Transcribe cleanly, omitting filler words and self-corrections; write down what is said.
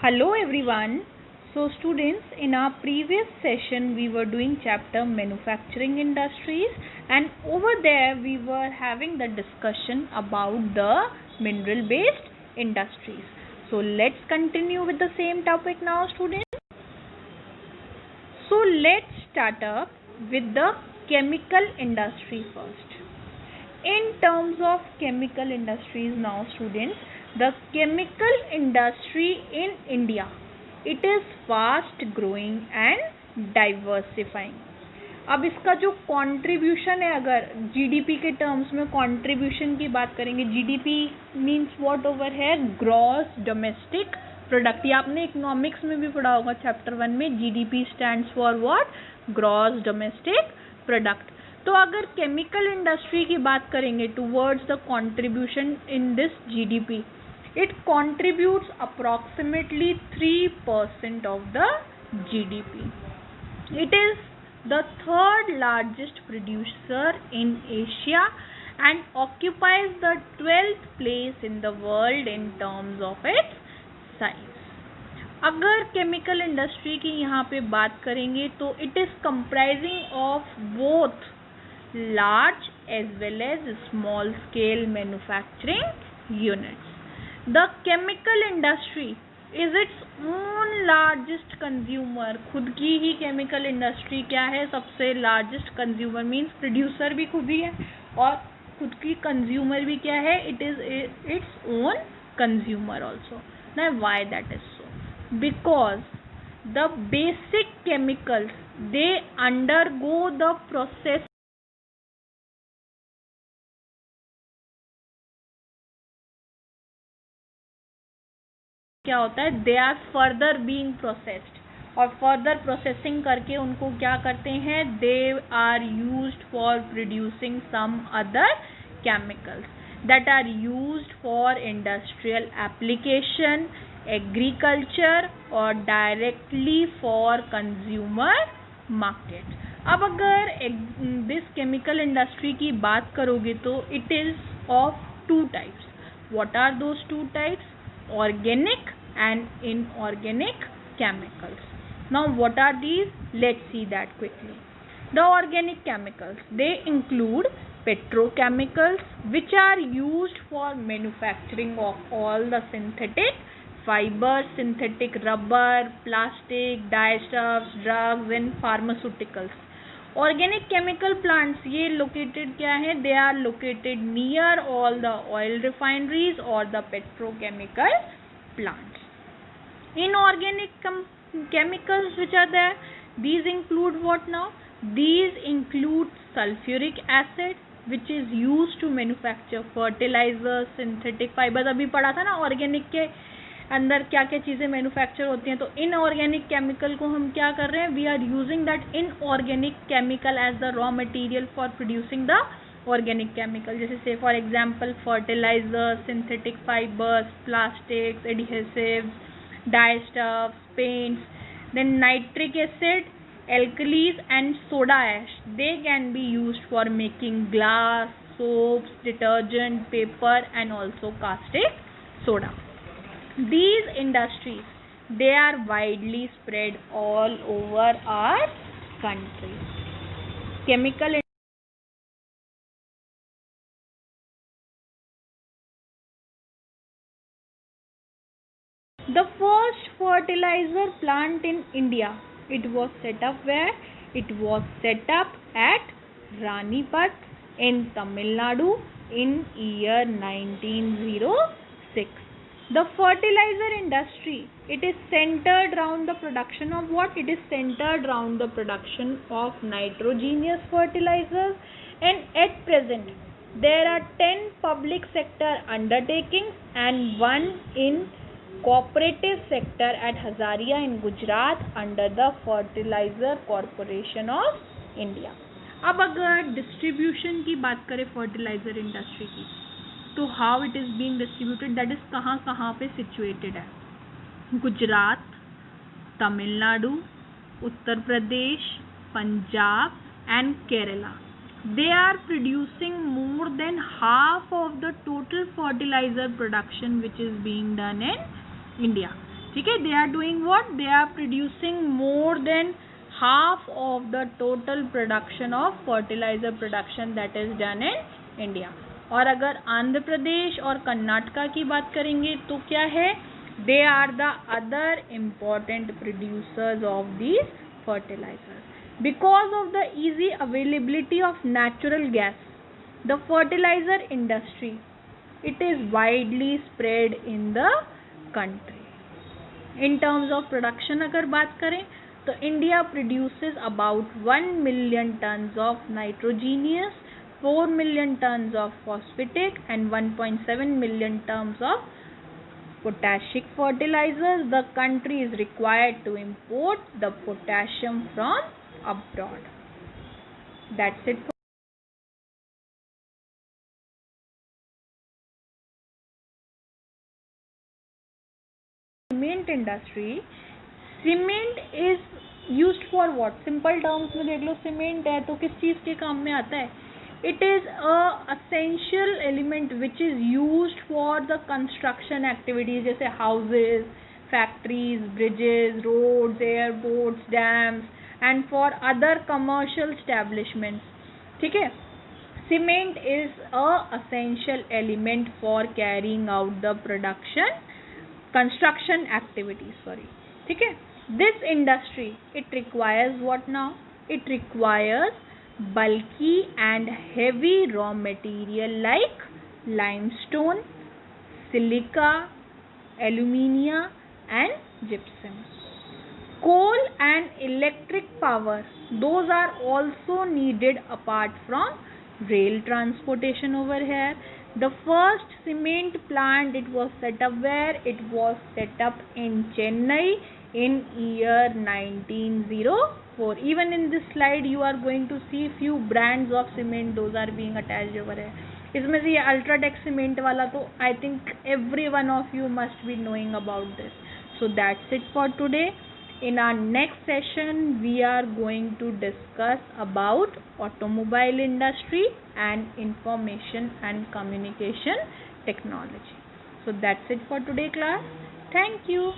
Hello everyone. So students, in our previous session we were doing chapter manufacturing industries, and over there we were having the discussion about the mineral based industries. So let's continue with the same topic now, students. So let's start up with the chemical industry first. In terms of chemical industries now, students, the chemical industry in India, it is fast growing and diversifying. अब इसका जो contribution है, अगर GDP के terms में contribution की बात करेंगे, जीडीपी मींस व्हाट ओवर है, ग्रॉस डोमेस्टिक प्रोडक्ट. ये आपने इकोनॉमिक्स में भी पढ़ा होगा चैप्टर 1 में. GDP stands for what? Gross domestic product. तो अगर केमिकल इंडस्ट्री की बात करेंगे towards the contribution in this GDP, it contributes approximately 3% of the GDP. It is the third largest producer in Asia and occupies the 12th place in the world in terms of its size. अगर chemical industry की यहाँ पे बात करेंगे तो it is comprising of both large as well as small scale manufacturing units. The chemical industry is its own largest consumer. खुद की ही chemical industry क्या है? सबसे largest consumer means producer भी खुद ही है और खुद की consumer भी क्या है? It is its own consumer also. Now why that is so? Because the basic chemicals, they undergo the process क्या होता है, they are further being processed, और फर्दर प्रोसेसिंग करके उनको क्या करते हैं, they are used for producing some other chemicals that are used for industrial application, agriculture और डायरेक्टली फॉर कंज्यूमर मार्केट. अब अगर दिस केमिकल इंडस्ट्री की बात करोगे तो it is of two types. What are those two types? Organic and inorganic chemicals. Now what are these? Let's see that quickly. The organic chemicals, they include petrochemicals, which are used for manufacturing of all the synthetic fibers, synthetic rubber, plastic, dyestuffs, drugs and pharmaceuticals. Organic chemical plants, ये located क्या है? They are located near all the oil refineries or the petrochemical plants. Inorganic chemicals which are there, these include what now? These include sulfuric acid, which is used to manufacture fertilizers, synthetic fibers. अभी पढ़ा था ना organic के अंदर क्या क्या चीज़ें manufacture होती हैं. तो इनऑर्गेनिक केमिकल को हम क्या कर रहे हैं? We are using that inorganic chemical as the raw material for producing the organic chemical. जैसे से for example fertilisers, synthetic fibres, plastics, adhesives, dyestuffs, paints. Then nitric acid, alkalis and soda ash, they can be used for making glass, soaps, detergent, paper and also caustic soda. These industries, they are widely spread all over our country. Chemical The first fertilizer plant in India, it was set up where? It was set up at Ranipat in Tamil Nadu in year 1906. The fertilizer industry, it is centered around the production of what? It is centered around the production of nitrogenous fertilizers, and at present there are 10 public sector undertakings and one in cooperative sector at Hazaria in Gujarat under the Fertilizer Corporation of India. अब अगर distribution की बात करें fertiliser industry की, तो how it is being distributed, that is कहाँ कहाँ पे सिचुएटेड है? Gujarat, Tamil Nadu, Uttar Pradesh, Punjab and Kerala. They are producing more than half of the total fertilizer production which is being done in India. ठीक है, they are doing what, they are producing more than half of the total production of fertilizer production that is done in India. और अगर आंध्र प्रदेश और कर्नाटका की बात करेंगे तो क्या है, they are the other important producers of these fertilizers. Because of the easy availability of natural gas, the fertilizer industry, it is widely spread in the country. In terms of production अगर बात करें तो India produces about 1 million tons of nitrogenous, 4 million tons of phosphatic and 1.7 million tons of potassic fertilizers. The country is required to import the potassium from abroad. That's it. Cement industry. Cement is used for what? Simple terms में देख लो, cement है तो किस चीज़ के काम में आता है? It is a essential element which is used for the construction activities जैसे houses, factories, bridges, roads, airports, dams and for other commercial establishments. ठीक है, cement is a essential element for carrying out the construction activities. ठीक है, this industry, it requires what now? It requires bulky and heavy raw material like limestone, silica, alumina and gypsum. Coal and electric power, those are also needed apart from rail transportation over here. The first cement plant, it was set up where? It was set up in Chennai in year 1904. Even in this slide you are going to see few brands of cement, those are being attached over here. इसमें से ये UltraTech cement वाला तो I think every one of you must be knowing about this. So that's it for today. In our next session we are going to discuss about automobile industry and information and communication technology. So that's it for today class. Thank you.